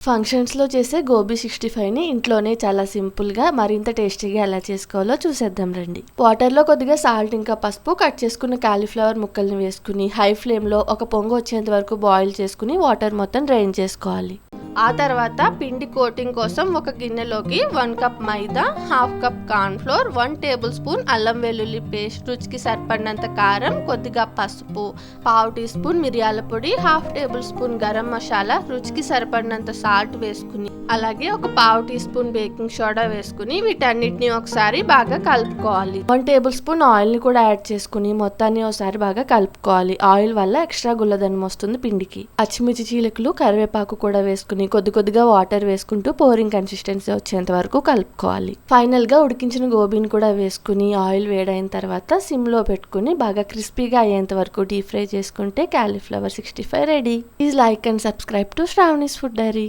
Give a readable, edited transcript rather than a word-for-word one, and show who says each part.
Speaker 1: ఫంక్షన్స్లో చేసే గోబీ 65ని ఇంట్లోనే చాలా సింపుల్గా మరింత టేస్టీగా ఎలా చేసుకోవాలో చూసేద్దాం రండి. వాటర్లో కొద్దిగా సాల్ట్ ఇంకా పసుపు, కట్ చేసుకున్న కాలీఫ్లవర్ ముక్కల్ని వేసుకుని హై ఫ్లేమ్లో ఒక పొంగు వచ్చేంత వరకు బాయిల్ చేసుకుని వాటర్ మొత్తం డ్రైన్ చేసుకోవాలి. ఆ తర్వాత పిండి కోటింగ్ కోసం ఒక గిన్నెలోకి 1 cup maida, half cup corn flour, 1 tablespoon అల్లం వెల్లుల్లి పేస్ట్, రుచికి సరిపడినంత కారం, కొద్దిగా పసుపు, పావు టీ స్పూన్ మిరియాల పొడి, half table spoon garam masala, రుచికి సరిపడినంత సాల్ట్ వేసుకుని అలాగే ఒక పావు టీ స్పూన్ బేకింగ్ సోడా వేసుకుని వీటన్నిటిని ఒకసారి బాగా కలుపుకోవాలి. 1 టేబుల్ స్పూన్ ఆయిల్ ని కూడా యాడ్ చేసుకుని మొత్తాన్ని ఒకసారి బాగా కలుపుకోవాలి. ఆయిల్ వల్ల ఎక్స్ట్రా గుల్లదనం వస్తుంది పిండికి. పచ్చిమిర్చి చీలికలు, కరివేపాకు కూడా వేసుకుని కొద్దిగా వాటర్ వేసుకుంటూ పోరింగ్ కన్సిస్టెన్సీ వచ్చేంత వరకు కలుపుకోవాలి. ఫైనల్ గా ఉడికించిన గోబీని కూడా వేసుకుని ఆయిల్ వేడైన తర్వాత సిమ్ లో పెట్టుకుని బాగా క్రిస్పీగా అయ్యేంత వరకు డీప్ ఫ్రై చేసుకుంటే cauliflower 65 ready. Please like and subscribe to Sravani's food dairy.